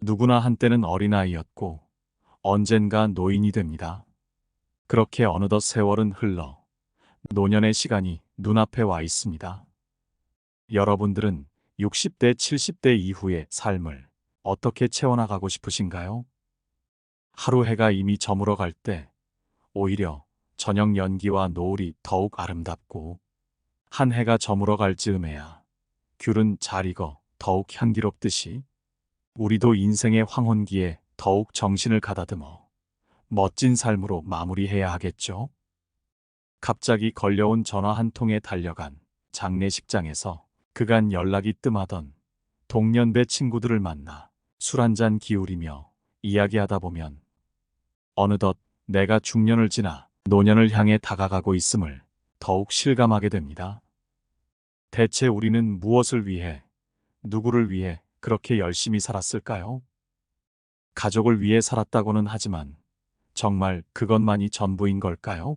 누구나 한때는 어린아이였고 언젠가 노인이 됩니다. 그렇게 어느덧 세월은 흘러 노년의 시간이 눈앞에 와 있습니다. 여러분들은 60대, 70대 이후의 삶을 어떻게 채워나가고 싶으신가요? 하루 해가 이미 저물어 갈 때 오히려 저녁 연기와 노을이 더욱 아름답고, 한 해가 저물어 갈 즈음에야 귤은 잘 익어 더욱 향기롭듯이 우리도 인생의 황혼기에 더욱 정신을 가다듬어 멋진 삶으로 마무리해야 하겠죠? 갑자기 걸려온 전화 한 통에 달려간 장례식장에서 그간 연락이 뜸하던 동년배 친구들을 만나 술 한잔 기울이며 이야기하다 보면 어느덧 내가 중년을 지나 노년을 향해 다가가고 있음을 더욱 실감하게 됩니다. 대체 우리는 무엇을 위해, 누구를 위해 그렇게 열심히 살았을까요? 가족을 위해 살았다고는 하지만 정말 그것만이 전부인 걸까요?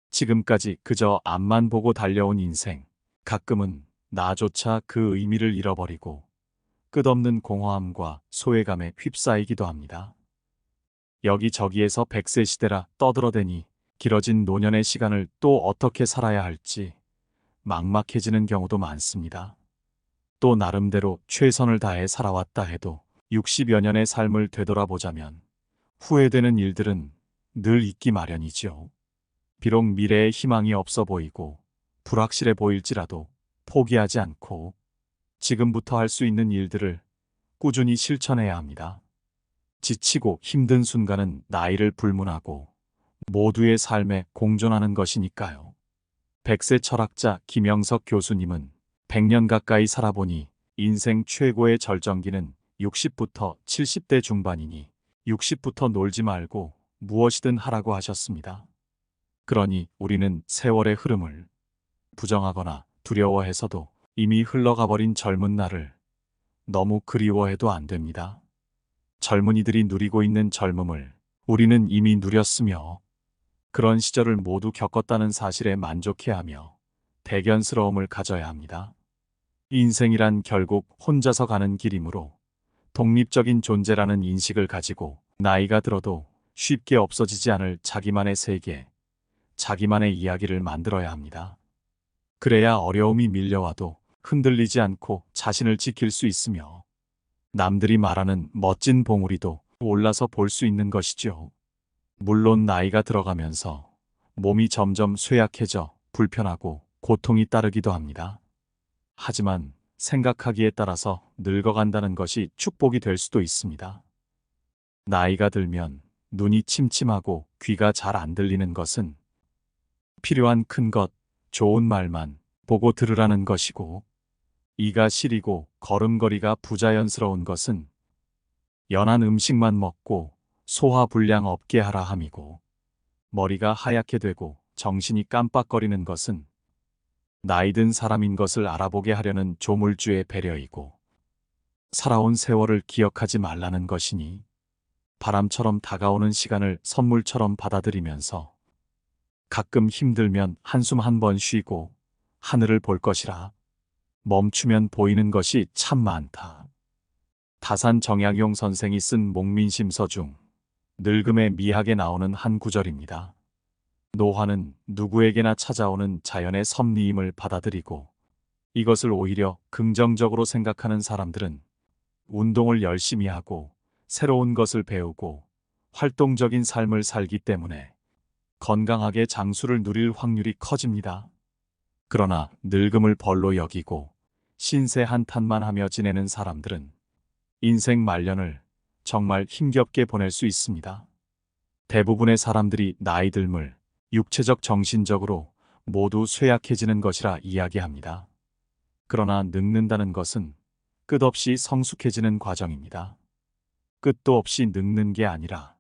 지금까지 그저 앞만 보고 달려온 인생, 가끔은 나조차 그 의미를 잃어버리고 끝없는 공허함과 소외감에 휩싸이기도 합니다. 여기저기에서 100세 시대라 떠들어대니 길어진 노년의 시간을 또 어떻게 살아야 할지 막막해지는 경우도 많습니다. 또 나름대로 최선을 다해 살아왔다 해도 60여 년의 삶을 되돌아보자면 후회되는 일들은 늘 있기 마련이지요. 비록 미래에 희망이 없어 보이고 불확실해 보일지라도 포기하지 않고 지금부터 할 수 있는 일들을 꾸준히 실천해야 합니다. 지치고 힘든 순간은 나이를 불문하고 모두의 삶에 공존하는 것이니까요. 백세 철학자 김영석 교수님은 100년 가까이 살아보니 인생 최고의 절정기는 60부터 70대 중반이니 60부터 놀지 말고 무엇이든 하라고 하셨습니다. 그러니 우리는 세월의 흐름을 부정하거나 두려워해서도 이미 흘러가 버린 젊은 날을 너무 그리워해도 안 됩니다. 젊은이들이 누리고 있는 젊음을 우리는 이미 누렸으며 그런 시절을 모두 겪었다는 사실에 만족해하며 대견스러움을 가져야 합니다. 인생이란 결국 혼자서 가는 길이므로 독립적인 존재라는 인식을 가지고 나이가 들어도 쉽게 없어지지 않을 자기만의 세계, 자기만의 이야기를 만들어야 합니다. 그래야 어려움이 밀려와도 흔들리지 않고 자신을 지킬 수 있으며 남들이 말하는 멋진 봉우리도 올라서 볼 수 있는 것이죠. 물론 나이가 들어가면서 몸이 점점 쇠약해져 불편하고 고통이 따르기도 합니다. 하지만 생각하기에 따라서 늙어간다는 것이 축복이 될 수도 있습니다. 나이가 들면 눈이 침침하고 귀가 잘 안 들리는 것은 필요한 큰 것, 좋은 말만 보고 들으라는 것이고, 이가 시리고 걸음걸이가 부자연스러운 것은 연한 음식만 먹고 소화불량 없게 하라 함이고, 머리가 하얗게 되고 정신이 깜빡거리는 것은 나이 든 사람인 것을 알아보게 하려는 조물주의 배려이고, 살아온 세월을 기억하지 말라는 것이니 바람처럼 다가오는 시간을 선물처럼 받아들이면서 가끔 힘들면 한숨 한 번 쉬고 하늘을 볼 것이라. 멈추면 보이는 것이 참 많다. 다산 정약용 선생이 쓴 목민심서 중 늙음의 미학에 나오는 한 구절입니다. 노화는 누구에게나 찾아오는 자연의 섭리임을 받아들이고 이것을 오히려 긍정적으로 생각하는 사람들은 운동을 열심히 하고 새로운 것을 배우고 활동적인 삶을 살기 때문에 건강하게 장수를 누릴 확률이 커집니다. 그러나 늙음을 벌로 여기고 신세 한탄만 하며 지내는 사람들은 인생 말년을 정말 힘겹게 보낼 수 있습니다. 대부분의 사람들이 나이 듦을 육체적 정신적으로 모두 쇠약해지는 것이라 이야기합니다. 그러나 늙는다는 것은 끝없이 성숙해지는 과정입니다. 끝도 없이 늙는 게 아니라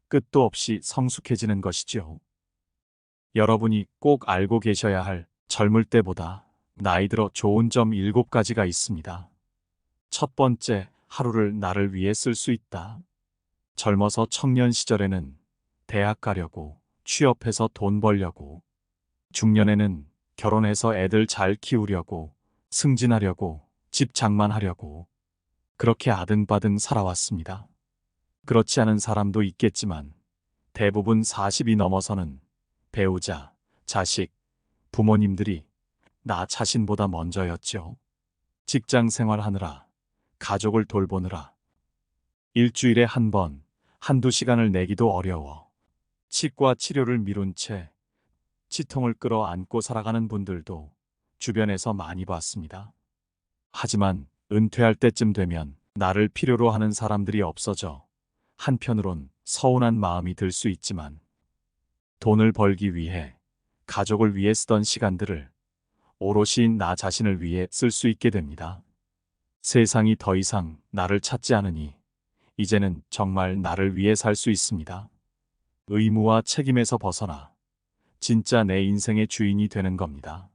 끝도 없이 성숙해지는 것이지요. 여러분이 꼭 알고 계셔야 할 젊을 때보다 나이 들어 좋은 점 7가지가 있습니다. 첫 번째, 하루를 나를 위해 쓸 수 있다. 젊어서 청년 시절에는 대학 가려고, 취업해서 돈 벌려고, 중년에는 결혼해서 애들 잘 키우려고, 승진하려고, 집 장만하려고, 그렇게 아등바등 살아왔습니다. 그렇지 않은 사람도 있겠지만 대부분 40이 넘어서는 배우자, 자식, 부모님들이 나 자신보다 먼저였죠. 직장 생활하느라, 가족을 돌보느라, 일주일에 한 번, 한두 시간을 내기도 어려워 치과 치료를 미룬 채 치통을 끌어안고 살아가는 분들도 주변에서 많이 봤습니다. 하지만 은퇴할 때쯤 되면 나를 필요로 하는 사람들이 없어져 한편으론 서운한 마음이 들 수 있지만 돈을 벌기 위해 가족을 위해 쓰던 시간들을 오롯이 나 자신을 위해 쓸 수 있게 됩니다. 세상이 더 이상 나를 찾지 않으니 이제는 정말 나를 위해 살 수 있습니다. 의무와 책임에서 벗어나 진짜 내 인생의 주인이 되는 겁니다.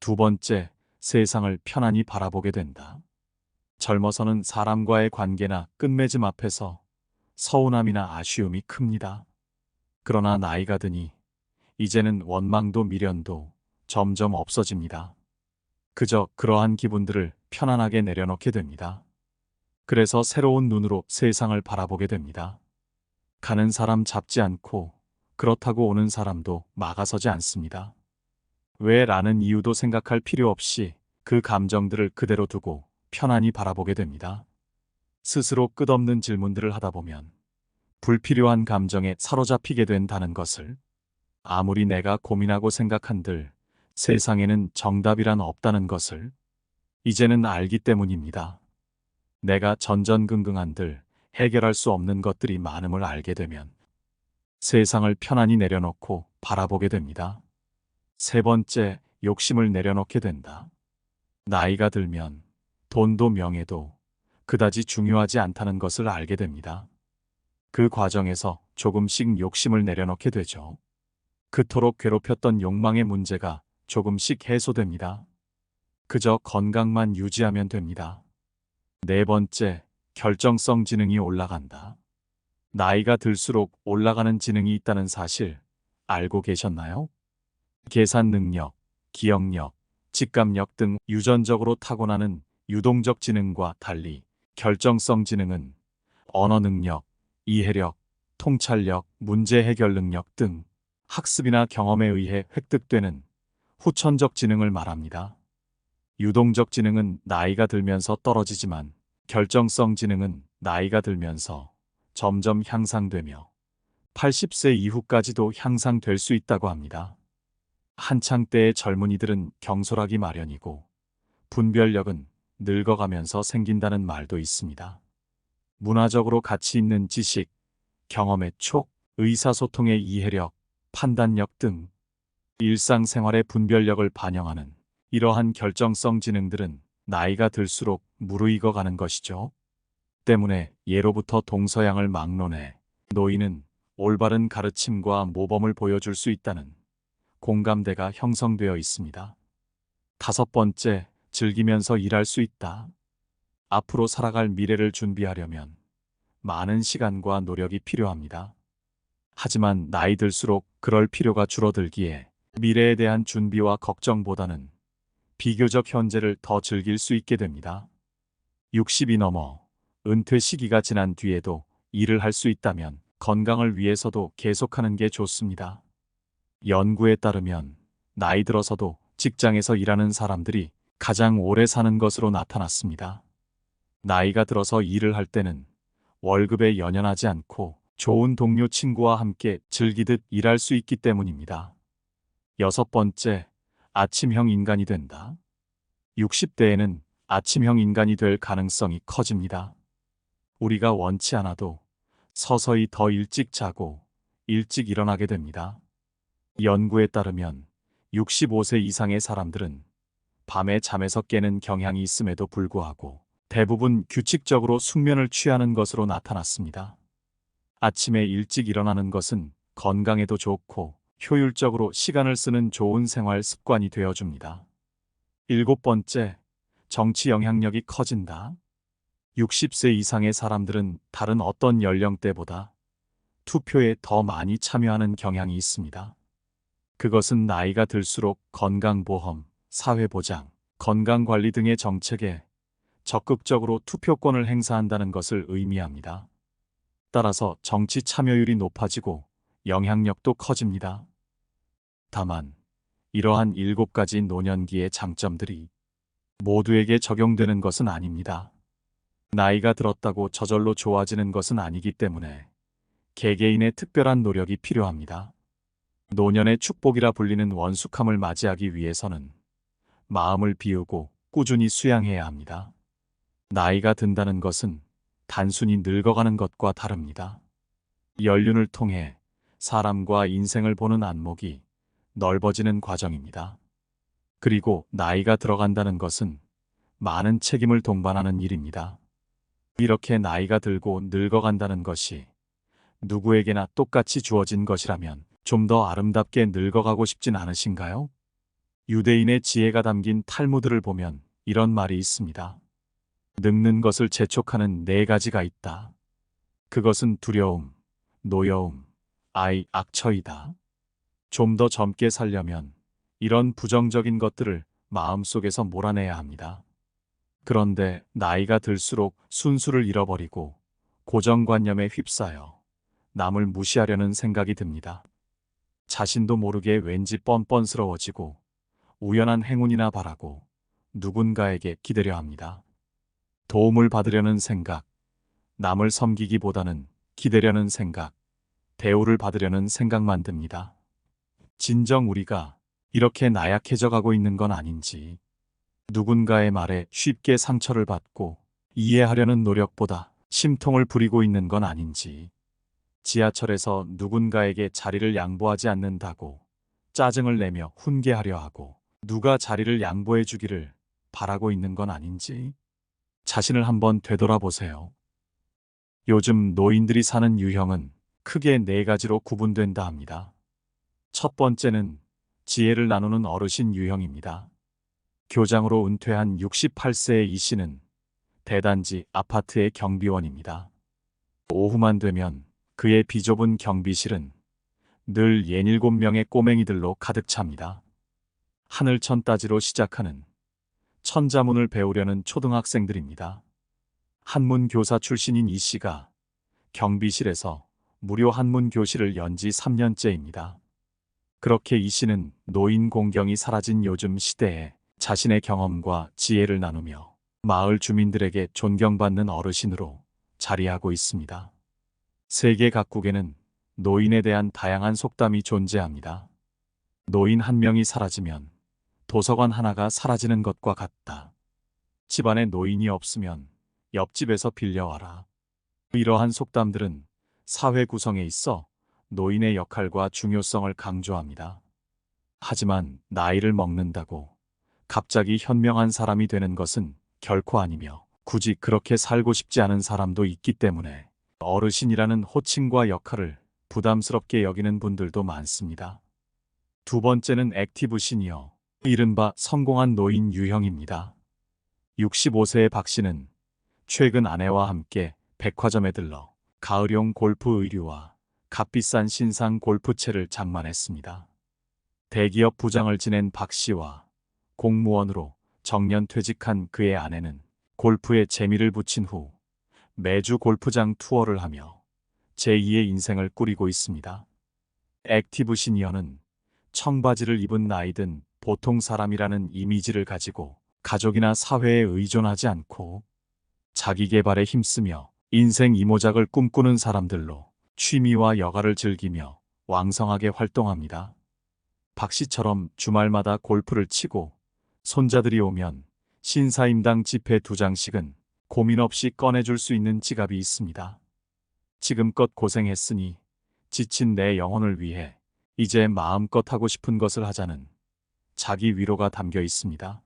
두 번째, 세상을 편안히 바라보게 된다. 젊어서는 사람과의 관계나 끝맺음 앞에서 서운함이나 아쉬움이 큽니다. 그러나 나이가 드니 이제는 원망도 미련도 점점 없어집니다. 그저 그러한 기분들을 편안하게 내려놓게 됩니다. 그래서 새로운 눈으로 세상을 바라보게 됩니다. 가는 사람 잡지 않고 그렇다고 오는 사람도 막아서지 않습니다. 왜 라는 이유도 생각할 필요 없이 그 감정들을 그대로 두고 편안히 바라보게 됩니다. 스스로 끝없는 질문들을 하다 보면 불필요한 감정에 사로잡히게 된다는 것을, 아무리 내가 고민하고 생각한들 세상에는 정답이란 없다는 것을 이제는 알기 때문입니다. 내가 전전긍긍한들 해결할 수 없는 것들이 많음을 알게 되면 세상을 편안히 내려놓고 바라보게 됩니다. 세 번째, 욕심을 내려놓게 된다. 나이가 들면 돈도 명예도 그다지 중요하지 않다는 것을 알게 됩니다. 그 과정에서 조금씩 욕심을 내려놓게 되죠. 그토록 괴롭혔던 욕망의 문제가 조금씩 해소됩니다. 그저 건강만 유지하면 됩니다. 네 번째, 결정성 지능이 올라간다. 나이가 들수록 올라가는 지능이 있다는 사실 알고 계셨나요? 계산 능력, 기억력, 직감력 등 유전적으로 타고나는 유동적 지능과 달리 결정성 지능은 언어 능력, 이해력, 통찰력, 문제 해결 능력 등 학습이나 경험에 의해 획득되는 후천적 지능을 말합니다. 유동적 지능은 나이가 들면서 떨어지지만 결정성 지능은 나이가 들면서 점점 향상되며 80세 이후까지도 향상될 수 있다고 합니다. 한창 때의 젊은이들은 경솔하기 마련이고 분별력은 늙어가면서 생긴다는 말도 있습니다. 문화적으로 가치 있는 지식, 경험의 촉, 의사소통의 이해력, 판단력 등 일상생활의 분별력을 반영하는 이러한 결정성 지능들은 나이가 들수록 무르익어 가는 것이죠. 때문에 예로부터 동서양을 막론해 노인은 올바른 가르침과 모범을 보여줄 수 있다는 공감대가 형성되어 있습니다. 다섯 번째, 즐기면서 일할 수 있다. 앞으로 살아갈 미래를 준비하려면 많은 시간과 노력이 필요합니다. 하지만 나이 들수록 그럴 필요가 줄어들기에 미래에 대한 준비와 걱정보다는 비교적 현재를 더 즐길 수 있게 됩니다. 60이 넘어 은퇴 시기가 지난 뒤에도 일을 할 수 있다면 건강을 위해서도 계속하는 게 좋습니다. 연구에 따르면 나이 들어서도 직장에서 일하는 사람들이 가장 오래 사는 것으로 나타났습니다. 나이가 들어서 일을 할 때는 월급에 연연하지 않고 좋은 동료 친구와 함께 즐기듯 일할 수 있기 때문입니다. 여섯 번째, 아침형 인간이 된다. 60대에는 아침형 인간이 될 가능성이 커집니다. 우리가 원치 않아도 서서히 더 일찍 자고 일찍 일어나게 됩니다. 연구에 따르면 65세 이상의 사람들은 밤에 잠에서 깨는 경향이 있음에도 불구하고 대부분 규칙적으로 숙면을 취하는 것으로 나타났습니다. 아침에 일찍 일어나는 것은 건강에도 좋고 효율적으로 시간을 쓰는 좋은 생활 습관이 되어줍니다. 일곱 번째, 정치 영향력이 커진다. 60세 이상의 사람들은 다른 어떤 연령대보다 투표에 더 많이 참여하는 경향이 있습니다. 그것은 나이가 들수록 건강보험, 사회보장, 건강관리 등의 정책에 적극적으로 투표권을 행사한다는 것을 의미합니다. 따라서 정치 참여율이 높아지고 영향력도 커집니다. 다만 이러한 7가지 노년기의 장점들이 모두에게 적용되는 것은 아닙니다. 나이가 들었다고 저절로 좋아지는 것은 아니기 때문에 개개인의 특별한 노력이 필요합니다. 노년의 축복이라 불리는 원숙함을 맞이하기 위해서는 마음을 비우고 꾸준히 수양해야 합니다. 나이가 든다는 것은 단순히 늙어가는 것과 다릅니다. 연륜을 통해 사람과 인생을 보는 안목이 넓어지는 과정입니다. 그리고 나이가 들어간다는 것은 많은 책임을 동반하는 일입니다. 이렇게 나이가 들고 늙어간다는 것이 누구에게나 똑같이 주어진 것이라면 좀 더 아름답게 늙어가고 싶진 않으신가요? 유대인의 지혜가 담긴 탈무드를 보면 이런 말이 있습니다. 늙는 것을 재촉하는 4가지가 있다. 그것은 두려움, 노여움, 악처이다. 좀 더 젊게 살려면 이런 부정적인 것들을 마음속에서 몰아내야 합니다. 그런데 나이가 들수록 순수를 잃어버리고 고정관념에 휩싸여 남을 무시하려는 생각이 듭니다. 자신도 모르게 왠지 뻔뻔스러워지고 우연한 행운이나 바라고 누군가에게 기대려 합니다. 도움을 받으려는 생각, 남을 섬기기보다는 기대려는 생각, 대우를 받으려는 생각만 듭니다. 진정 우리가 이렇게 나약해져 가고 있는 건 아닌지, 누군가의 말에 쉽게 상처를 받고 이해하려는 노력보다 심통을 부리고 있는 건 아닌지, 지하철에서 누군가에게 자리를 양보하지 않는다고 짜증을 내며 훈계하려 하고 누가 자리를 양보해 주기를 바라고 있는 건 아닌지 자신을 한번 되돌아보세요. 요즘 노인들이 사는 유형은 크게 4가지로 구분된다 합니다. 첫 번째는 지혜를 나누는 어르신 유형입니다. 교장으로 은퇴한 68세의 이 씨는 대단지 아파트의 경비원입니다. 오후만 되면 그의 비좁은 경비실은 늘 67명의 꼬맹이들로 가득 찹니다. 하늘천 따지로 시작하는 천자문을 배우려는 초등학생들입니다. 한문 교사 출신인 이 씨가 경비실에서 무료 한문 교실을 연 지 3년째입니다. 그렇게 이 씨는 노인 공경이 사라진 요즘 시대에 자신의 경험과 지혜를 나누며 마을 주민들에게 존경받는 어르신으로 자리하고 있습니다. 세계 각국에는 노인에 대한 다양한 속담이 존재합니다. 노인 한 명이 사라지면 도서관 하나가 사라지는 것과 같다. 집안에 노인이 없으면 옆집에서 빌려와라. 이러한 속담들은 사회 구성에 있어 노인의 역할과 중요성을 강조합니다. 하지만 나이를 먹는다고 갑자기 현명한 사람이 되는 것은 결코 아니며 굳이 그렇게 살고 싶지 않은 사람도 있기 때문에 어르신이라는 호칭과 역할을 부담스럽게 여기는 분들도 많습니다. 두 번째는 액티브 시니어, 이른바 성공한 노인 유형입니다. 65세의 박 씨는 최근 아내와 함께 백화점에 들러 가을용 골프 의류와 값비싼 신상 골프채를 장만했습니다. 대기업 부장을 지낸 박 씨와 공무원으로 정년 퇴직한 그의 아내는 골프에 재미를 붙인 후 매주 골프장 투어를 하며 제2의 인생을 꾸리고 있습니다. 액티브 시니어는 청바지를 입은 나이든 보통 사람이라는 이미지를 가지고 가족이나 사회에 의존하지 않고 자기 개발에 힘쓰며 인생 이모작을 꿈꾸는 사람들로 취미와 여가를 즐기며 왕성하게 활동합니다. 박 씨처럼 주말마다 골프를 치고 손자들이 오면 신사임당 지폐 2장씩은 고민 없이 꺼내줄 수 있는 지갑이 있습니다. 지금껏 고생했으니 지친 내 영혼을 위해 이제 마음껏 하고 싶은 것을 하자는 자기 위로가 담겨 있습니다.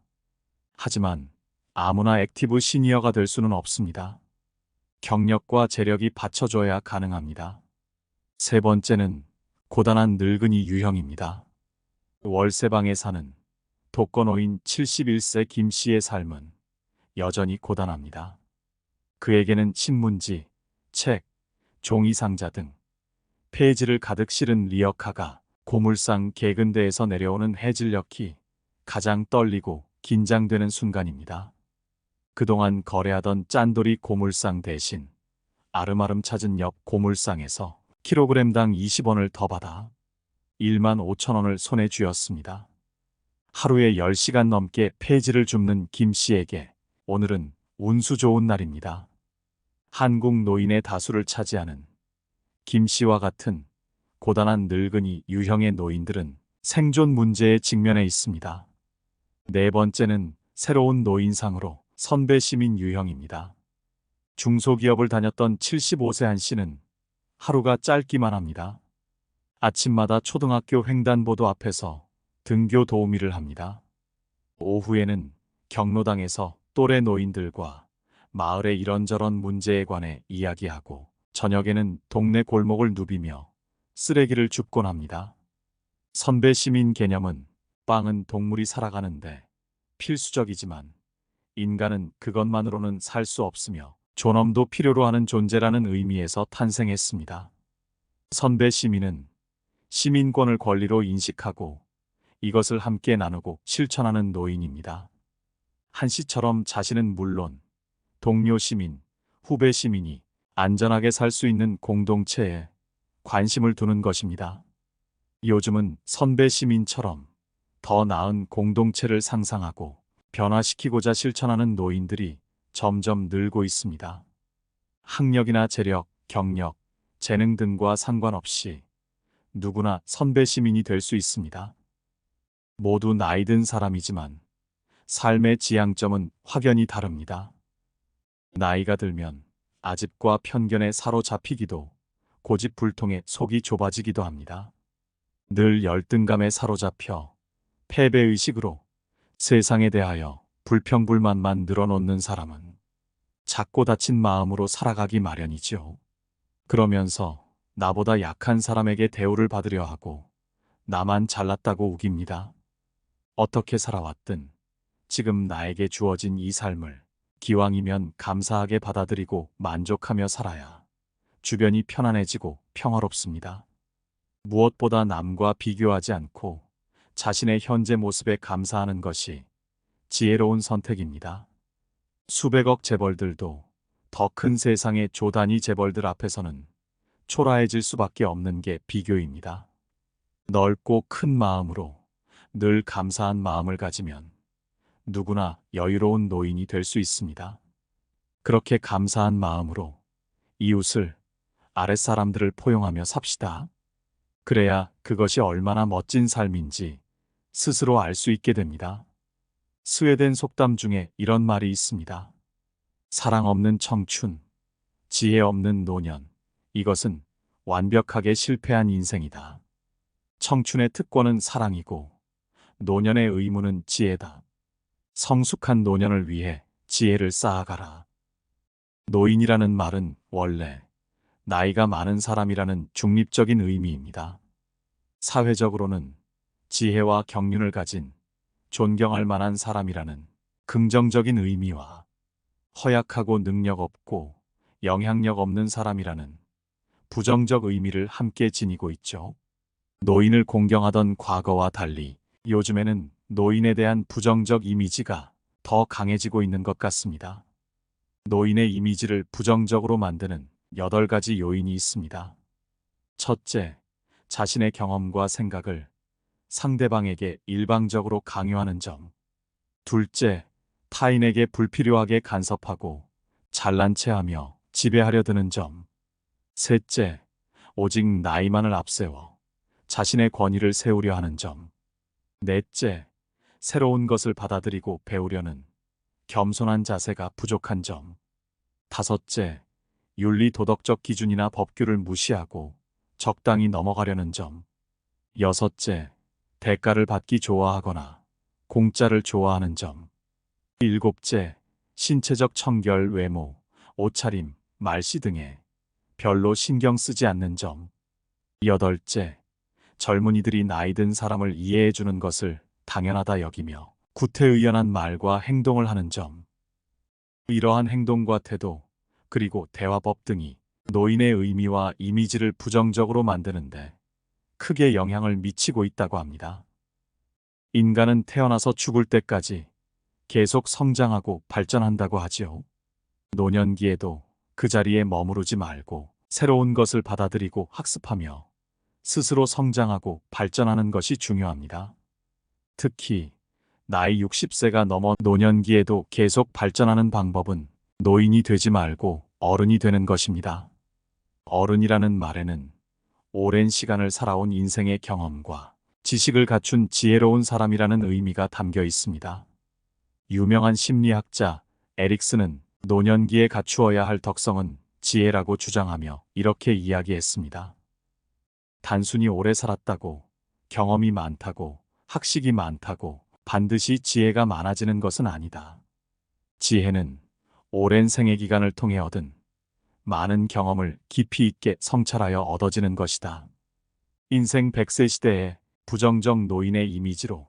하지만 아무나 액티브 시니어가 될 수는 없습니다. 경력과 재력이 받쳐줘야 가능합니다. 세 번째는 고단한 늙은이 유형입니다. 월세방에 사는 독거노인 71세 김 씨의 삶은 여전히 고단합니다. 그에게는 신문지, 책, 종이상자 등 페이지를 가득 실은 리어카가 고물상 개근대에서 내려오는 해질녘이 가장 떨리고 긴장되는 순간입니다. 그동안 거래하던 짠돌이 고물상 대신 아름아름 찾은 옆 고물상에서 킬로그램당 20원을 더 받아 1만 5천 원을 손에 쥐었습니다. 하루에 10시간 넘게 폐지를 줍는 김 씨에게 오늘은 운수 좋은 날입니다. 한국 노인의 다수를 차지하는 김 씨와 같은 고단한 늙은이 유형의 노인들은 생존 문제에 직면해 있습니다. 네 번째는 새로운 노인상으로 선배 시민 유형입니다. 중소기업을 다녔던 75세 한 씨는 하루가 짧기만 합니다. 아침마다 초등학교 횡단보도 앞에서 등교 도우미를 합니다. 오후에는 경로당에서 또래 노인들과 마을의 이런저런 문제에 관해 이야기하고 저녁에는 동네 골목을 누비며 쓰레기를 줍곤 합니다. 선배 시민 개념은 빵은 동물이 살아가는데 필수적이지만 인간은 그것만으로는 살 수 없으며 존엄도 필요로 하는 존재라는 의미에서 탄생했습니다. 선배 시민은 시민권을 권리로 인식하고 이것을 함께 나누고 실천하는 노인입니다. 한 씨처럼 자신은 물론 동료 시민, 후배 시민이 안전하게 살 수 있는 공동체에 관심을 두는 것입니다. 요즘은 선배 시민처럼 더 나은 공동체를 상상하고 변화시키고자 실천하는 노인들이 점점 늘고 있습니다. 학력이나 재력, 경력, 재능 등과 상관없이 누구나 선배 시민이 될 수 있습니다. 모두 나이 든 사람이지만 삶의 지향점은 확연히 다릅니다. 나이가 들면 아집과 편견에 사로잡히기도 고집불통에 속이 좁아지기도 합니다. 늘 열등감에 사로잡혀 패배의식으로 세상에 대하여 불평불만만 늘어놓는 사람은 작고 다친 마음으로 살아가기 마련이지요. 그러면서 나보다 약한 사람에게 대우를 받으려 하고 나만 잘났다고 우깁니다. 어떻게 살아왔든 지금 나에게 주어진 이 삶을 기왕이면 감사하게 받아들이고 만족하며 살아야 주변이 편안해지고 평화롭습니다. 무엇보다 남과 비교하지 않고 자신의 현재 모습에 감사하는 것이 지혜로운 선택입니다. 수백억 재벌들도 더 큰 세상의 조단위 재벌들 앞에서는 초라해질 수밖에 없는 게 비교입니다. 넓고 큰 마음으로 늘 감사한 마음을 가지면 누구나 여유로운 노인이 될 수 있습니다. 그렇게 감사한 마음으로 이웃을, 아랫사람들을 포용하며 삽시다. 그래야 그것이 얼마나 멋진 삶인지 스스로 알 수 있게 됩니다. 스웨덴 속담 중에 이런 말이 있습니다. 사랑 없는 청춘, 지혜 없는 노년, 이것은 완벽하게 실패한 인생이다. 청춘의 특권은 사랑이고 노년의 의무는 지혜다. 성숙한 노년을 위해 지혜를 쌓아가라. 노인이라는 말은 원래 나이가 많은 사람이라는 중립적인 의미입니다. 사회적으로는 지혜와 경륜을 가진 존경할 만한 사람이라는 긍정적인 의미와 허약하고 능력 없고 영향력 없는 사람이라는 부정적 의미를 함께 지니고 있죠. 노인을 공경하던 과거와 달리 요즘에는 노인에 대한 부정적 이미지가 더 강해지고 있는 것 같습니다. 노인의 이미지를 부정적으로 만드는 8가지 요인이 있습니다. 첫째, 자신의 경험과 생각을 상대방에게 일방적으로 강요하는 점. 둘째, 타인에게 불필요하게 간섭하고 잘난 체하며 지배하려 드는 점. 셋째, 오직 나이만을 앞세워 자신의 권위를 세우려 하는 점. 넷째, 새로운 것을 받아들이고 배우려는 겸손한 자세가 부족한 점. 다섯째, 윤리 도덕적 기준이나 법규를 무시하고 적당히 넘어가려는 점. 여섯째, 대가를 받기 좋아하거나 공짜를 좋아하는 점. 일곱째, 신체적 청결, 외모, 옷차림, 말씨 등에 별로 신경 쓰지 않는 점. 여덟째, 젊은이들이 나이 든 사람을 이해해 주는 것을 당연하다 여기며 구태의연한 말과 행동을 하는 점. 이러한 행동과 태도, 그리고 대화법 등이 노인의 의미와 이미지를 부정적으로 만드는데 크게 영향을 미치고 있다고 합니다. 인간은 태어나서 죽을 때까지 계속 성장하고 발전한다고 하지요. 노년기에도 그 자리에 머무르지 말고 새로운 것을 받아들이고 학습하며 스스로 성장하고 발전하는 것이 중요합니다. 특히 나이 60세가 넘어 노년기에도 계속 발전하는 방법은 노인이 되지 말고 어른이 되는 것입니다. 어른이라는 말에는 오랜 시간을 살아온 인생의 경험과 지식을 갖춘 지혜로운 사람이라는 의미가 담겨 있습니다. 유명한 심리학자 에릭슨은 노년기에 갖추어야 할 덕성은 지혜라고 주장하며 이렇게 이야기했습니다. 단순히 오래 살았다고, 경험이 많다고, 학식이 많다고 반드시 지혜가 많아지는 것은 아니다. 지혜는 오랜 생애 기간을 통해 얻은 많은 경험을 깊이 있게 성찰하여 얻어지는 것이다. 인생 100세 시대에 부정적 노인의 이미지로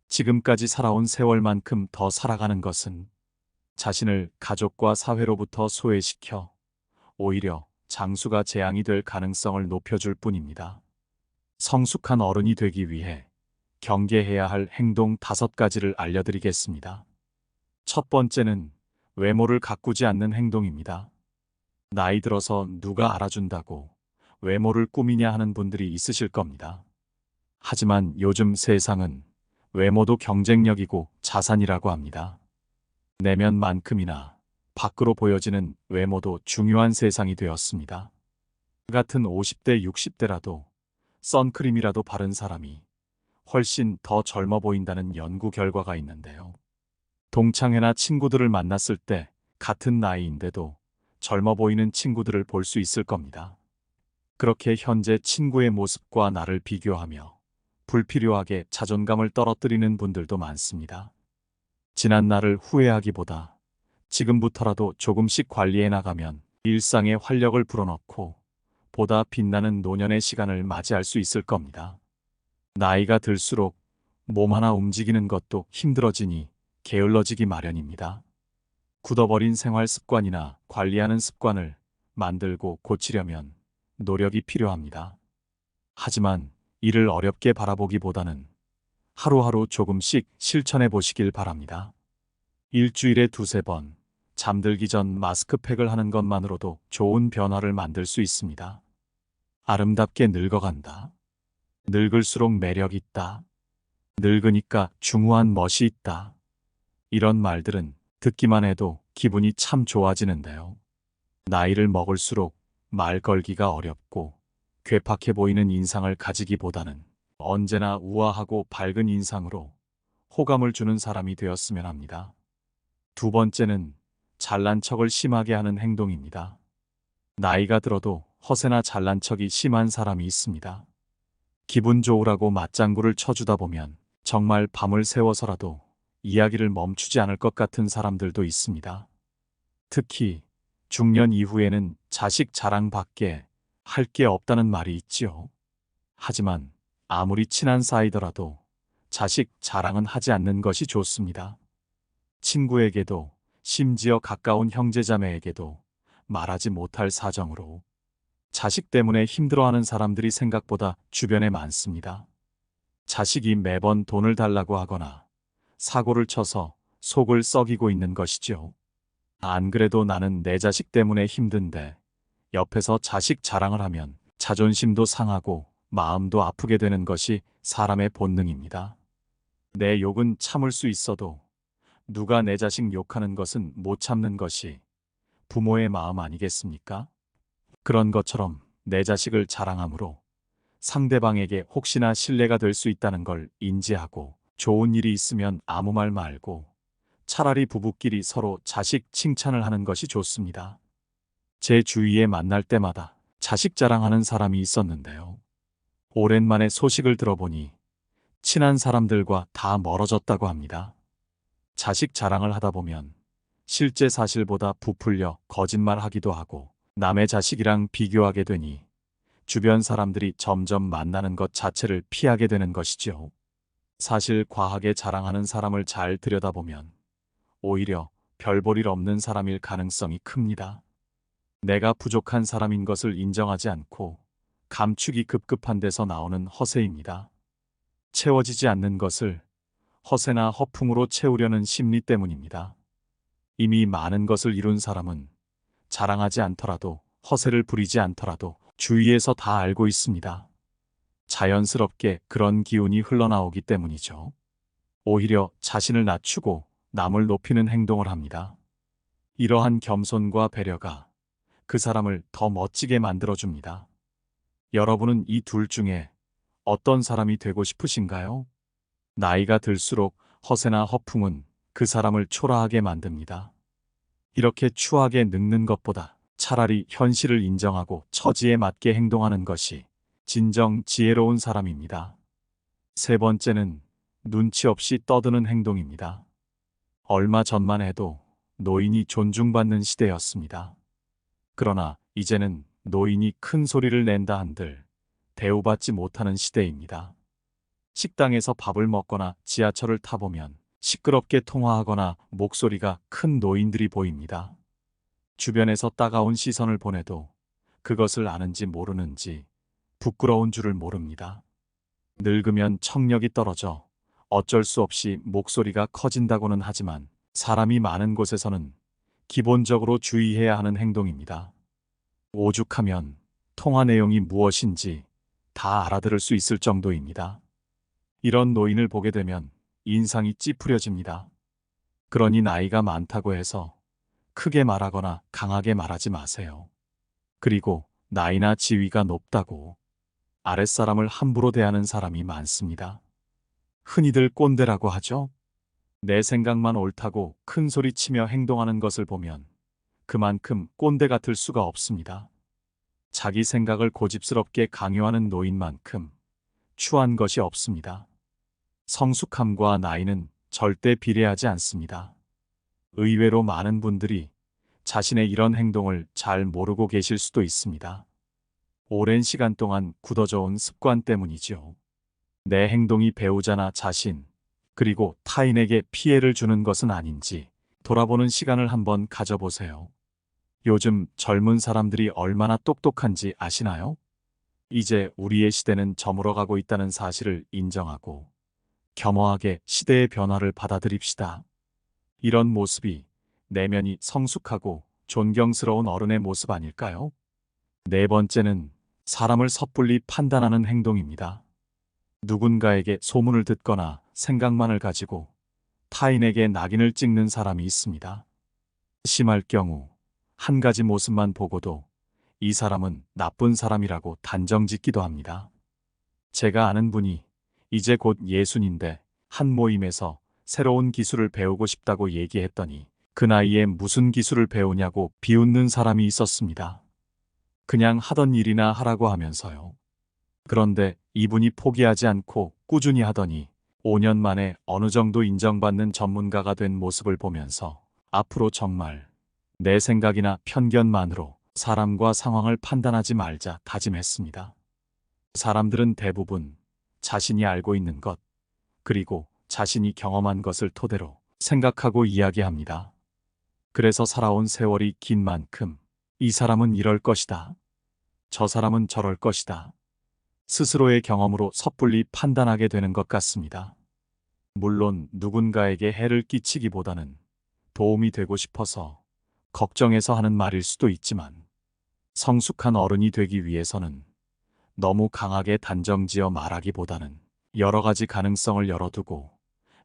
지금까지 살아온 세월만큼 더 살아가는 것은 자신을 가족과 사회로부터 소외시켜 오히려 장수가 재앙이 될 가능성을 높여줄 뿐입니다. 성숙한 어른이 되기 위해 경계해야 할 행동 5가지를 알려드리겠습니다. 첫 번째는 외모를 가꾸지 않는 행동입니다. 나이 들어서 누가 알아준다고 외모를 꾸미냐 하는 분들이 있으실 겁니다. 하지만 요즘 세상은 외모도 경쟁력이고 자산이라고 합니다. 내면만큼이나 밖으로 보여지는 외모도 중요한 세상이 되었습니다. 같은 50대, 60대라도 선크림이라도 바른 사람이 훨씬 더 젊어 보인다는 연구 결과가 있는데요. 동창회나 친구들을 만났을 때 같은 나이인데도 젊어 보이는 친구들을 볼 수 있을 겁니다. 그렇게 현재 친구의 모습과 나를 비교하며 불필요하게 자존감을 떨어뜨리는 분들도 많습니다. 지난 날을 후회하기보다 지금부터라도 조금씩 관리해 나가면 일상에 활력을 불어넣고 보다 빛나는 노년의 시간을 맞이할 수 있을 겁니다. 나이가 들수록 몸 하나 움직이는 것도 힘들어지니 게을러지기 마련입니다. 굳어버린 생활 습관이나 관리하는 습관을 만들고 고치려면 노력이 필요합니다. 하지만 이를 어렵게 바라보기보다는 하루하루 조금씩 실천해 보시길 바랍니다. 일주일에 2~3번 잠들기 전 마스크팩을 하는 것만으로도 좋은 변화를 만들 수 있습니다. 아름답게 늙어간다. 늙을수록 매력 있다. 늙으니까 중후한 멋이 있다. 이런 말들은 듣기만 해도 기분이 참 좋아지는데요. 나이를 먹을수록 말 걸기가 어렵고 괴팍해 보이는 인상을 가지기보다는 언제나 우아하고 밝은 인상으로 호감을 주는 사람이 되었으면 합니다. 두 번째는 잘난 척을 심하게 하는 행동입니다. 나이가 들어도 허세나 잘난 척이 심한 사람이 있습니다. 기분 좋으라고 맞장구를 쳐주다 보면 정말 밤을 새워서라도 이야기를 멈추지 않을 것 같은 사람들도 있습니다. 특히 중년 이후에는 자식 자랑밖에 할 게 없다는 말이 있지요. 하지만 아무리 친한 사이더라도 자식 자랑은 하지 않는 것이 좋습니다. 친구에게도 심지어 가까운 형제자매에게도 말하지 못할 사정으로 자식 때문에 힘들어하는 사람들이 생각보다 주변에 많습니다. 자식이 매번 돈을 달라고 하거나 사고를 쳐서 속을 썩이고 있는 것이죠. 안 그래도 나는 내 자식 때문에 힘든데 옆에서 자식 자랑을 하면 자존심도 상하고 마음도 아프게 되는 것이 사람의 본능입니다. 내 욕은 참을 수 있어도 누가 내 자식 욕하는 것은 못 참는 것이 부모의 마음 아니겠습니까? 그런 것처럼 내 자식을 자랑함으로 상대방에게 혹시나 신뢰가 될 수 있다는 걸 인지하고 좋은 일이 있으면 아무 말 말고 차라리 부부끼리 서로 자식 칭찬을 하는 것이 좋습니다. 제 주위에 만날 때마다 자식 자랑하는 사람이 있었는데요. 오랜만에 소식을 들어보니 친한 사람들과 다 멀어졌다고 합니다. 자식 자랑을 하다 보면 실제 사실보다 부풀려 거짓말하기도 하고 남의 자식이랑 비교하게 되니 주변 사람들이 점점 만나는 것 자체를 피하게 되는 것이죠. 사실 과하게 자랑하는 사람을 잘 들여다보면 오히려 별 볼 일 없는 사람일 가능성이 큽니다. 내가 부족한 사람인 것을 인정하지 않고 감추기 급급한 데서 나오는 허세입니다. 채워지지 않는 것을 허세나 허풍으로 채우려는 심리 때문입니다. 이미 많은 것을 이룬 사람은 자랑하지 않더라도, 허세를 부리지 않더라도 주위에서 다 알고 있습니다. 자연스럽게 그런 기운이 흘러나오기 때문이죠. 오히려 자신을 낮추고 남을 높이는 행동을 합니다. 이러한 겸손과 배려가 그 사람을 더 멋지게 만들어줍니다. 여러분은 이 둘 중에 어떤 사람이 되고 싶으신가요? 나이가 들수록 허세나 허풍은 그 사람을 초라하게 만듭니다. 이렇게 추하게 늙는 것보다 차라리 현실을 인정하고 처지에 맞게 행동하는 것이 진정 지혜로운 사람입니다. 세 번째는 눈치 없이 떠드는 행동입니다. 얼마 전만 해도 노인이 존중받는 시대였습니다. 그러나 이제는 노인이 큰 소리를 낸다 한들 대우받지 못하는 시대입니다. 식당에서 밥을 먹거나 지하철을 타보면 시끄럽게 통화하거나 목소리가 큰 노인들이 보입니다. 주변에서 따가운 시선을 보내도 그것을 아는지 모르는지 부끄러운 줄을 모릅니다. 늙으면 청력이 떨어져 어쩔 수 없이 목소리가 커진다고는 하지만 사람이 많은 곳에서는 기본적으로 주의해야 하는 행동입니다. 오죽하면 통화 내용이 무엇인지 다 알아들을 수 있을 정도입니다. 이런 노인을 보게 되면 인상이 찌푸려집니다. 그러니 나이가 많다고 해서 크게 말하거나 강하게 말하지 마세요. 그리고 나이나 지위가 높다고 아랫사람을 함부로 대하는 사람이 많습니다. 흔히들 꼰대라고 하죠. 내 생각만 옳다고 큰 소리 치며 행동하는 것을 보면 그만큼 꼰대 같을 수가 없습니다. 자기 생각을 고집스럽게 강요하는 노인만큼 추한 것이 없습니다. 성숙함과 나이는 절대 비례하지 않습니다. 의외로 많은 분들이 자신의 이런 행동을 잘 모르고 계실 수도 있습니다. 오랜 시간 동안 굳어져 온 습관 때문이죠. 내 행동이 배우자나 자신, 그리고 타인에게 피해를 주는 것은 아닌지 돌아보는 시간을 한번 가져보세요. 요즘 젊은 사람들이 얼마나 똑똑한지 아시나요? 이제 우리의 시대는 저물어가고 있다는 사실을 인정하고 겸허하게 시대의 변화를 받아들입시다. 이런 모습이 내면이 성숙하고 존경스러운 어른의 모습 아닐까요? 네 번째는 사람을 섣불리 판단하는 행동입니다. 누군가에게 소문을 듣거나 생각만을 가지고 타인에게 낙인을 찍는 사람이 있습니다. 심할 경우 한 가지 모습만 보고도 이 사람은 나쁜 사람이라고 단정짓기도 합니다. 제가 아는 분이 이제 곧 예순인데 한 모임에서 새로운 기술을 배우고 싶다고 얘기했더니 그 나이에 무슨 기술을 배우냐고 비웃는 사람이 있었습니다. 그냥 하던 일이나 하라고 하면서요. 그런데 이분이 포기하지 않고 꾸준히 하더니 5년 만에 어느 정도 인정받는 전문가가 된 모습을 보면서 앞으로 정말 내 생각이나 편견만으로 사람과 상황을 판단하지 말자 다짐했습니다. 사람들은 대부분 자신이 알고 있는 것, 그리고 자신이 경험한 것을 토대로 생각하고 이야기합니다. 그래서 살아온 세월이 긴 만큼 이 사람은 이럴 것이다. 저 사람은 저럴 것이다. 스스로의 경험으로 섣불리 판단하게 되는 것 같습니다. 물론 누군가에게 해를 끼치기보다는 도움이 되고 싶어서 걱정해서 하는 말일 수도 있지만 성숙한 어른이 되기 위해서는 너무 강하게 단정지어 말하기보다는 여러 가지 가능성을 열어두고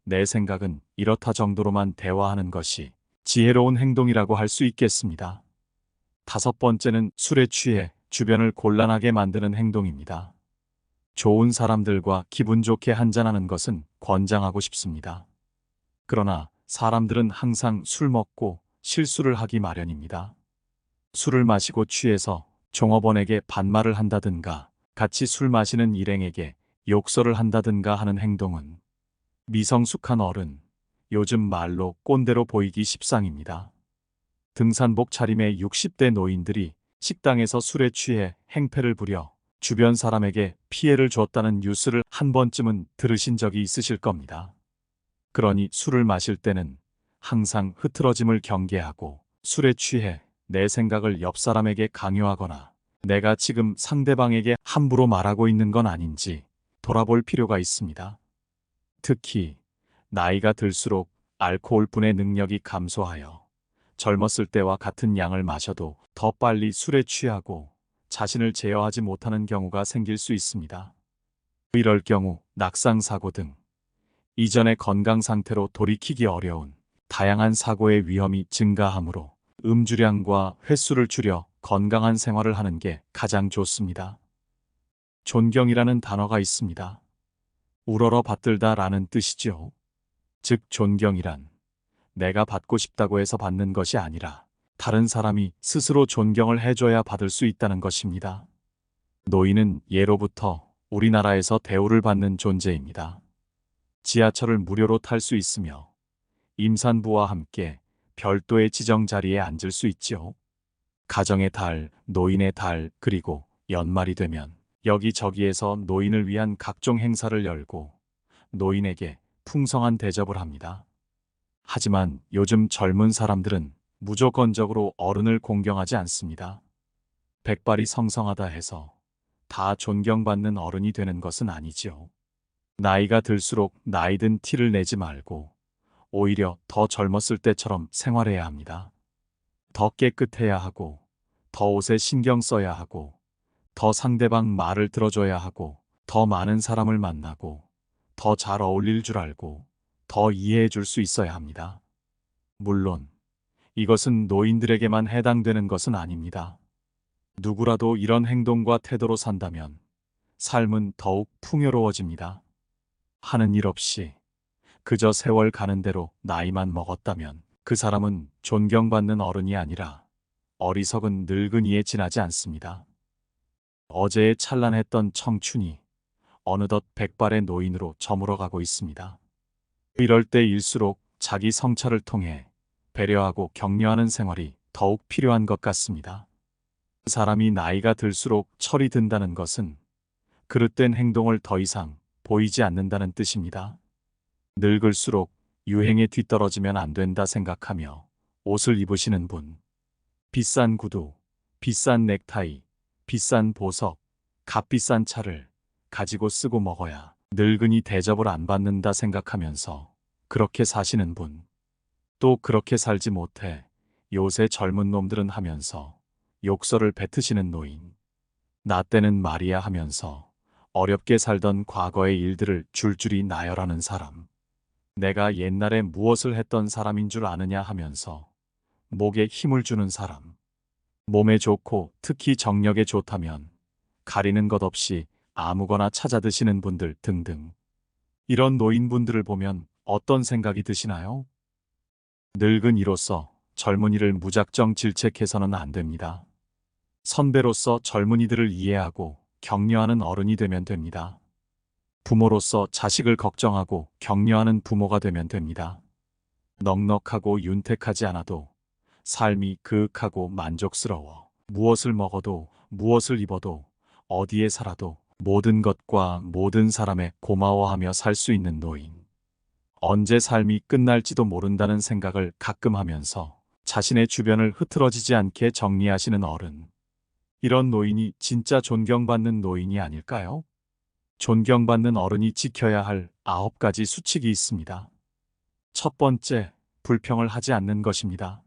내 생각은 이렇다 정도로만 대화하는 것이 지혜로운 행동이라고 할 수 있겠습니다. 다섯 번째는 술에 취해 주변을 곤란하게 만드는 행동입니다. 좋은 사람들과 기분 좋게 한잔하는 것은 권장하고 싶습니다. 그러나 사람들은 항상 술 먹고 실수를 하기 마련입니다. 술을 마시고 취해서 종업원에게 반말을 한다든가 같이 술 마시는 일행에게 욕설을 한다든가 하는 행동은 미성숙한 어른, 요즘 말로 꼰대로 보이기 십상입니다. 등산복 차림의 60대 노인들이 식당에서 술에 취해 행패를 부려 주변 사람에게 피해를 줬다는 뉴스를 한 번쯤은 들으신 적이 있으실 겁니다. 그러니 술을 마실 때는 항상 흐트러짐을 경계하고 술에 취해 내 생각을 옆 사람에게 강요하거나 내가 지금 상대방에게 함부로 말하고 있는 건 아닌지 돌아볼 필요가 있습니다. 특히 나이가 들수록 알코올분해 능력이 감소하여 젊었을 때와 같은 양을 마셔도 더 빨리 술에 취하고 자신을 제어하지 못하는 경우가 생길 수 있습니다. 이럴 경우 낙상사고 등 이전의 건강 상태로 돌이키기 어려운 다양한 사고의 위험이 증가하므로 음주량과 횟수를 줄여 건강한 생활을 하는 게 가장 좋습니다. 존경이라는 단어가 있습니다. 우러러 받들다 라는 뜻이죠. 즉 존경이란 내가 받고 싶다고 해서 받는 것이 아니라 다른 사람이 스스로 존경을 해줘야 받을 수 있다는 것입니다. 노인은 예로부터 우리나라에서 대우를 받는 존재입니다. 지하철을 무료로 탈 수 있으며 임산부와 함께 별도의 지정 자리에 앉을 수 있지요. 가정의 달, 노인의 달, 그리고 연말이 되면 여기저기에서 노인을 위한 각종 행사를 열고 노인에게 풍성한 대접을 합니다. 하지만 요즘 젊은 사람들은 무조건적으로 어른을 공경하지 않습니다. 백발이 성성하다 해서 다 존경받는 어른이 되는 것은 아니지요. 나이가 들수록 나이든 티를 내지 말고 오히려 더 젊었을 때처럼 생활해야 합니다. 더 깨끗해야 하고, 더 옷에 신경 써야 하고, 더 상대방 말을 들어줘야 하고, 더 많은 사람을 만나고, 더 잘 어울릴 줄 알고, 더 이해해 줄 수 있어야 합니다. 물론 이것은 노인들에게만 해당되는 것은 아닙니다. 누구라도 이런 행동과 태도로 산다면 삶은 더욱 풍요로워집니다. 하는 일 없이 그저 세월 가는 대로 나이만 먹었다면 그 사람은 존경받는 어른이 아니라 어리석은 늙은이에 지나지 않습니다. 어제의 찬란했던 청춘이 어느덧 백발의 노인으로 저물어가고 있습니다. 이럴 때일수록 자기 성찰을 통해 배려하고 격려하는 생활이 더욱 필요한 것 같습니다. 사람이 나이가 들수록 철이 든다는 것은 그릇된 행동을 더 이상 보이지 않는다는 뜻입니다. 늙을수록 유행에 뒤떨어지면 안 된다 생각하며 옷을 입으시는 분, 비싼 구두, 비싼 넥타이, 비싼 보석, 값비싼 차를 가지고 쓰고 먹어야 늙은이 대접을 안 받는다 생각하면서 그렇게 사시는 분, 또 그렇게 살지 못해 요새 젊은 놈들은 하면서 욕설을 뱉으시는 노인, 나 때는 말이야 하면서 어렵게 살던 과거의 일들을 줄줄이 나열하는 사람, 내가 옛날에 무엇을 했던 사람인 줄 아느냐 하면서 목에 힘을 주는 사람, 몸에 좋고 특히 정력에 좋다면 가리는 것 없이 아무거나 찾아 드시는 분들 등등. 이런 노인분들을 보면 어떤 생각이 드시나요? 늙은이로서 젊은이를 무작정 질책해서는 안 됩니다. 선배로서 젊은이들을 이해하고 격려하는 어른이 되면 됩니다. 부모로서 자식을 걱정하고 격려하는 부모가 되면 됩니다. 넉넉하고 윤택하지 않아도 삶이 그윽하고 만족스러워 무엇을 먹어도 무엇을 입어도 어디에 살아도 모든 것과 모든 사람에 고마워하며 살 수 있는 노인. 언제 삶이 끝날지도 모른다는 생각을 가끔 하면서 자신의 주변을 흐트러지지 않게 정리하시는 어른. 이런 노인이 진짜 존경받는 노인이 아닐까요? 존경받는 어른이 지켜야 할 9가지 수칙이 있습니다. 첫 번째, 불평을 하지 않는 것입니다.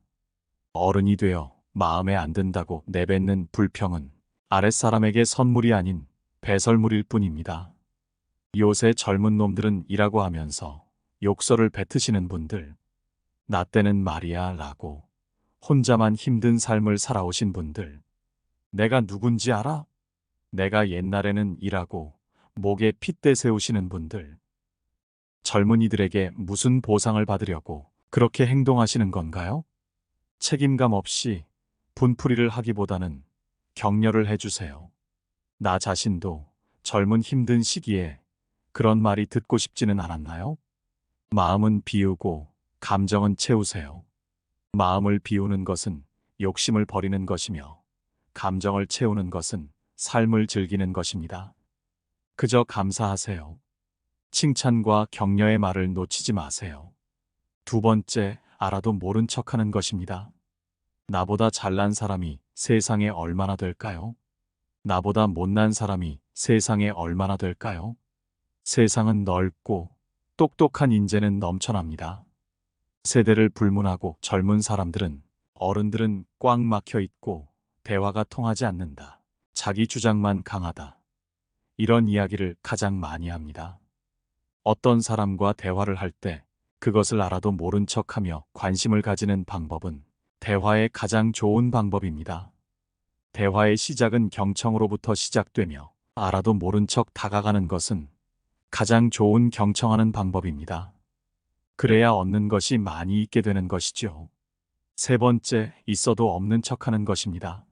어른이 되어 마음에 안 든다고 내뱉는 불평은 아랫사람에게 선물이 아닌 배설물일 뿐입니다. 요새 젊은 놈들은 이라고 하면서 욕설을 뱉으시는 분들, 나 때는 말이야 라고 혼자만 힘든 삶을 살아오신 분들, 내가 누군지 알아? 내가 옛날에는 이라고 목에 핏대 세우시는 분들, 젊은이들에게 무슨 보상을 받으려고 그렇게 행동하시는 건가요? 책임감 없이 분풀이를 하기보다는 격려를 해주세요. 나 자신도 젊은 힘든 시기에 그런 말이 듣고 싶지는 않았나요? 마음은 비우고 감정은 채우세요. 마음을 비우는 것은 욕심을 버리는 것이며 감정을 채우는 것은 삶을 즐기는 것입니다. 그저 감사하세요. 칭찬과 격려의 말을 놓치지 마세요. 두 번째, 알아도 모른 척하는 것입니다. 나보다 잘난 사람이 세상에 얼마나 될까요? 나보다 못난 사람이 세상에 얼마나 될까요? 세상은 넓고 똑똑한 인재는 넘쳐납니다. 세대를 불문하고 젊은 사람들은, 어른들은 꽉 막혀 있고 대화가 통하지 않는다. 자기 주장만 강하다. 이런 이야기를 가장 많이 합니다. 어떤 사람과 대화를 할 때 그것을 알아도 모른 척하며 관심을 가지는 방법은 대화의 가장 좋은 방법입니다. 대화의 시작은 경청으로부터 시작되며 알아도 모른 척 다가가는 것은 가장 좋은 경청하는 방법입니다. 그래야 얻는 것이 많이 있게 되는 것이죠. 세 번째, 있어도 없는 척하는 것입니다.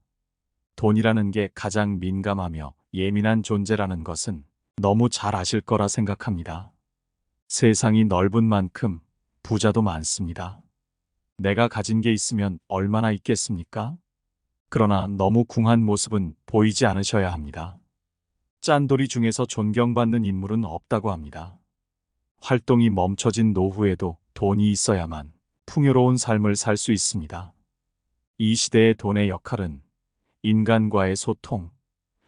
돈이라는 게 가장 민감하며 예민한 존재라는 것은 너무 잘 아실 거라 생각합니다. 세상이 넓은 만큼 부자도 많습니다. 내가 가진 게 있으면 얼마나 있겠습니까? 그러나 너무 궁한 모습은 보이지 않으셔야 합니다. 짠돌이 중에서 존경받는 인물은 없다고 합니다. 활동이 멈춰진 노후에도 돈이 있어야만 풍요로운 삶을 살 수 있습니다. 이 시대의 돈의 역할은 인간과의 소통,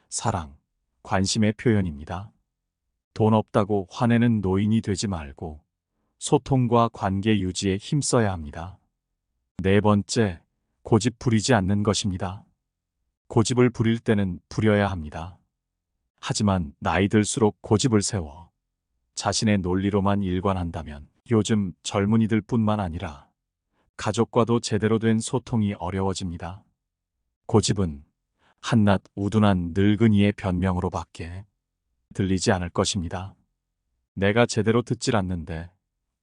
사랑, 관심의 표현입니다. 돈 없다고 화내는 노인이 되지 말고 소통과 관계 유지에 힘써야 합니다. 네 번째, 고집 부리지 않는 것입니다. 고집을 부릴 때는 부려야 합니다. 하지만 나이 들수록 고집을 세워 자신의 논리로만 일관한다면 요즘 젊은이들 뿐만 아니라 가족과도 제대로 된 소통이 어려워집니다. 고집은 한낱 우둔한 늙은이의 변명으로밖에 들리지 않을 것입니다. 내가 제대로 듣질 않는데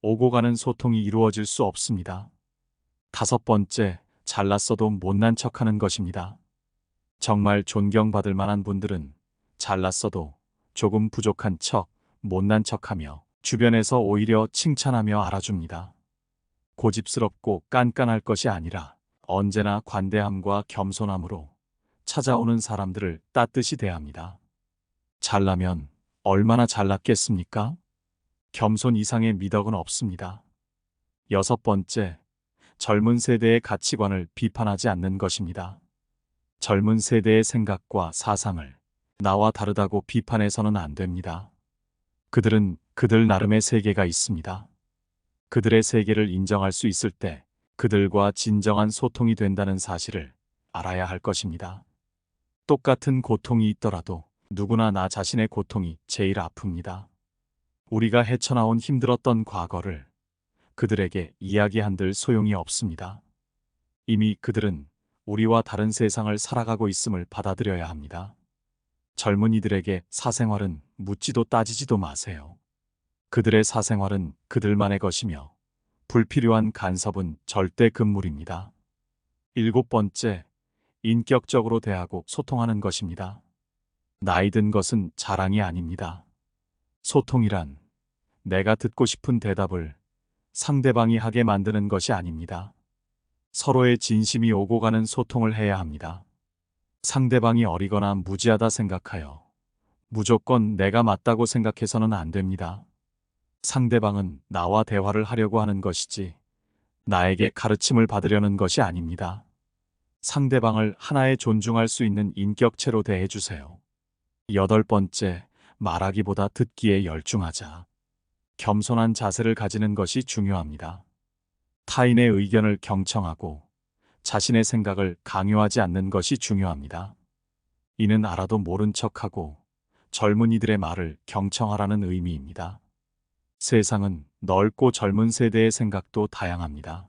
오고 가는 소통이 이루어질 수 없습니다. 다섯 번째, 잘났어도 못난 척하는 것입니다. 정말 존경받을 만한 분들은 잘났어도 조금 부족한 척, 못난 척하며 주변에서 오히려 칭찬하며 알아줍니다. 고집스럽고 깐깐할 것이 아니라 언제나 관대함과 겸손함으로 찾아오는 사람들을 따뜻히 대합니다. 잘나면 얼마나 잘났겠습니까? 겸손 이상의 미덕은 없습니다. 여섯 번째, 젊은 세대의 가치관을 비판하지 않는 것입니다. 젊은 세대의 생각과 사상을 나와 다르다고 비판해서는 안 됩니다. 그들은 그들 나름의 세계가 있습니다. 그들의 세계를 인정할 수 있을 때 그들과 진정한 소통이 된다는 사실을 알아야 할 것입니다. 똑같은 고통이 있더라도 누구나 나 자신의 고통이 제일 아픕니다. 우리가 헤쳐나온 힘들었던 과거를 그들에게 이야기한들 소용이 없습니다. 이미 그들은 우리와 다른 세상을 살아가고 있음을 받아들여야 합니다. 젊은이들에게 사생활은 묻지도 따지지도 마세요. 그들의 사생활은 그들만의 것이며 불필요한 간섭은 절대 금물입니다. 일곱 번째, 인격적으로 대하고 소통하는 것입니다. 나이 든 것은 자랑이 아닙니다. 소통이란 내가 듣고 싶은 대답을 상대방이 하게 만드는 것이 아닙니다. 서로의 진심이 오고 가는 소통을 해야 합니다. 상대방이 어리거나 무지하다 생각하여 무조건 내가 맞다고 생각해서는 안 됩니다. 상대방은 나와 대화를 하려고 하는 것이지 나에게 가르침을 받으려는 것이 아닙니다. 상대방을 하나의 존중할 수 있는 인격체로 대해주세요. 여덟 번째, 말하기보다 듣기에 열중하자. 겸손한 자세를 가지는 것이 중요합니다. 타인의 의견을 경청하고 자신의 생각을 강요하지 않는 것이 중요합니다. 이는 알아도 모른 척하고 젊은이들의 말을 경청하라는 의미입니다. 세상은 넓고 젊은 세대의 생각도 다양합니다.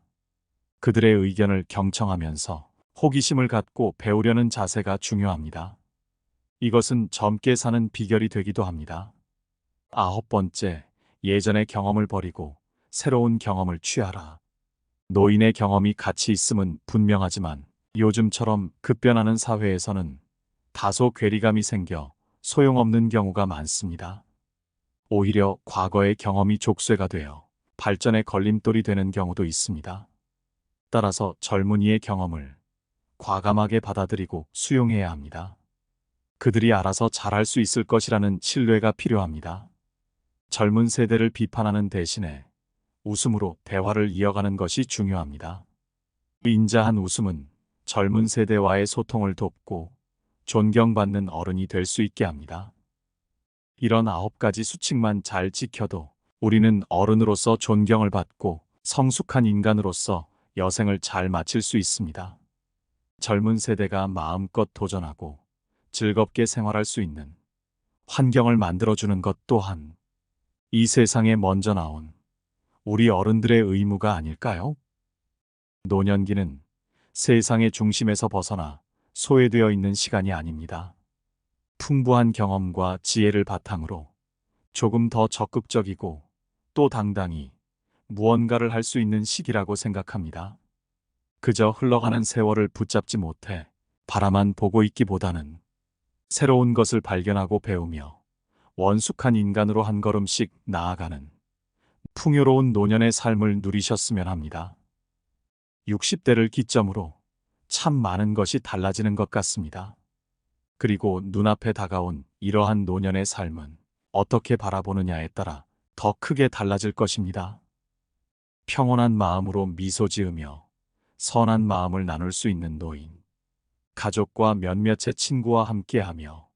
그들의 의견을 경청하면서 호기심을 갖고 배우려는 자세가 중요합니다. 이것은 젊게 사는 비결이 되기도 합니다. 아홉 번째, 예전의 경험을 버리고 새로운 경험을 취하라. 노인의 경험이 가치 있음은 분명하지만 요즘처럼 급변하는 사회에서는 다소 괴리감이 생겨 소용없는 경우가 많습니다. 오히려 과거의 경험이 족쇄가 되어 발전의 걸림돌이 되는 경우도 있습니다. 따라서 젊은이의 경험을 과감하게 받아들이고 수용해야 합니다. 그들이 알아서 잘할 수 있을 것이라는 신뢰가 필요합니다. 젊은 세대를 비판하는 대신에 웃음으로 대화를 이어가는 것이 중요합니다. 인자한 웃음은 젊은 세대와의 소통을 돕고 존경받는 어른이 될 수 있게 합니다. 이런 9가지 수칙만 잘 지켜도 우리는 어른으로서 존경을 받고 성숙한 인간으로서 여생을 잘 마칠 수 있습니다. 젊은 세대가 마음껏 도전하고 즐겁게 생활할 수 있는 환경을 만들어주는 것 또한 이 세상에 먼저 나온 우리 어른들의 의무가 아닐까요? 노년기는 세상의 중심에서 벗어나 소외되어 있는 시간이 아닙니다. 풍부한 경험과 지혜를 바탕으로 조금 더 적극적이고 또 당당히 무언가를 할 수 있는 시기라고 생각합니다. 그저 흘러가는 세월을 붙잡지 못해 바라만 보고 있기보다는 새로운 것을 발견하고 배우며 원숙한 인간으로 한 걸음씩 나아가는 풍요로운 노년의 삶을 누리셨으면 합니다. 60대를 기점으로 참 많은 것이 달라지는 것 같습니다. 그리고 눈앞에 다가온 이러한 노년의 삶은 어떻게 바라보느냐에 따라 더 크게 달라질 것입니다. 평온한 마음으로 미소 지으며 선한 마음을 나눌 수 있는 노인, 가족과 몇몇의 친구와 함께하며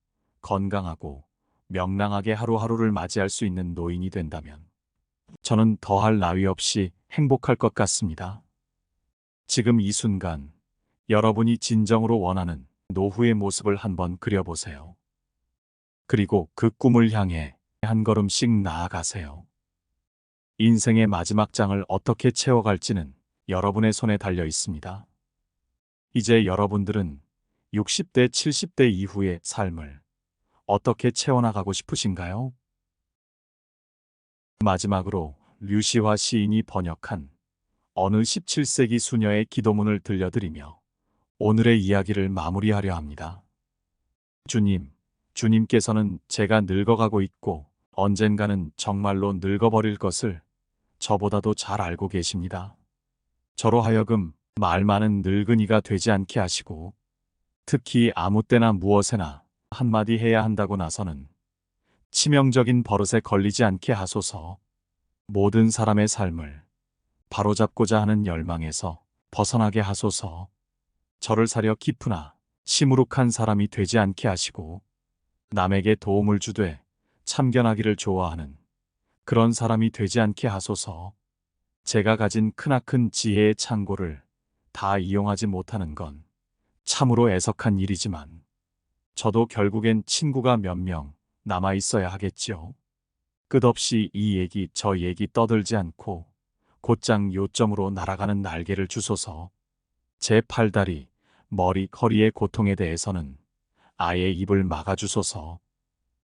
건강하고 명랑하게 하루하루를 맞이할 수 있는 노인이 된다면 저는 더할 나위 없이 행복할 것 같습니다. 지금 이 순간 여러분이 진정으로 원하는 노후의 모습을 한번 그려보세요. 그리고 그 꿈을 향해 한 걸음씩 나아가세요. 인생의 마지막 장을 어떻게 채워갈지는 여러분의 손에 달려 있습니다. 이제 여러분들은 60대, 70대 이후의 삶을 어떻게 채워나가고 싶으신가요? 마지막으로 류시화 시인이 번역한 어느 17세기 수녀의 기도문을 들려드리며 오늘의 이야기를 마무리하려 합니다. 주님, 주님께서는 제가 늙어가고 있고 언젠가는 정말로 늙어버릴 것을 저보다도 잘 알고 계십니다. 저로 하여금 말 많은 늙은이가 되지 않게 하시고 특히 아무 때나 무엇에나 한마디 해야 한다고 나서는 치명적인 버릇에 걸리지 않게 하소서. 모든 사람의 삶을 바로잡고자 하는 열망에서 벗어나게 하소서. 저를 사려 깊으나 시무룩한 사람이 되지 않게 하시고 남에게 도움을 주되 참견하기를 좋아하는 그런 사람이 되지 않게 하소서. 제가 가진 크나큰 지혜의 창고를 다 이용하지 못하는 건 참으로 애석한 일이지만 저도 결국엔 친구가 몇 명 남아 있어야 하겠지요. 끝없이 이 얘기 저 얘기 떠들지 않고 곧장 요점으로 날아가는 날개를 주소서. 제 팔다리, 머리, 허리의 고통에 대해서는 아예 입을 막아주소서.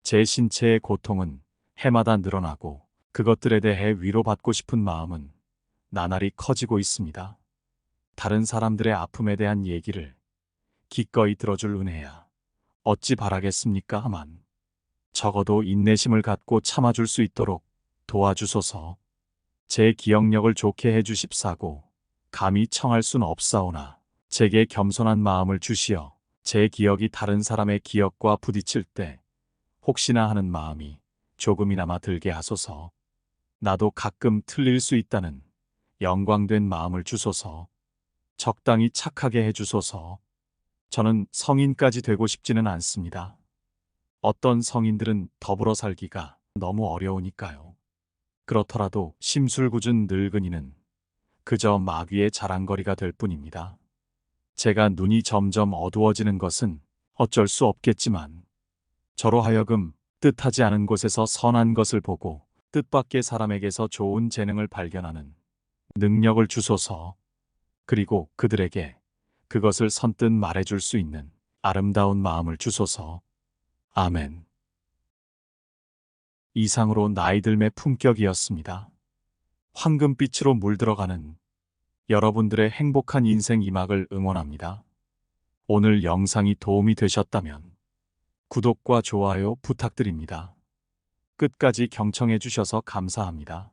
제 신체의 고통은 해마다 늘어나고 그것들에 대해 위로받고 싶은 마음은 나날이 커지고 있습니다. 다른 사람들의 아픔에 대한 얘기를 기꺼이 들어줄 은혜야 어찌 바라겠습니까? 하만 적어도 인내심을 갖고 참아줄 수 있도록 도와주소서. 제 기억력을 좋게 해주십사고 감히 청할 순 없사오나 제게 겸손한 마음을 주시어 제 기억이 다른 사람의 기억과 부딪힐 때 혹시나 하는 마음이 조금이나마 들게 하소서. 나도 가끔 틀릴 수 있다는 영광된 마음을 주소서. 적당히 착하게 해주소서. 저는 성인까지 되고 싶지는 않습니다. 어떤 성인들은 더불어 살기가 너무 어려우니까요. 그렇더라도 심술궂은 늙은이는 그저 마귀의 자랑거리가 될 뿐입니다. 제가 눈이 점점 어두워지는 것은 어쩔 수 없겠지만 저로 하여금 뜻하지 않은 곳에서 선한 것을 보고 뜻밖의 사람에게서 좋은 재능을 발견하는 능력을 주소서. 그리고 그들에게 그것을 선뜻 말해줄 수 있는 아름다운 마음을 주소서. 아멘. 이상으로 나이들매 품격이었습니다. 황금빛으로 물들어가는 여러분들의 행복한 인생 이막을 응원합니다. 오늘 영상이 도움이 되셨다면 구독과 좋아요 부탁드립니다. 끝까지 경청해 주셔서 감사합니다.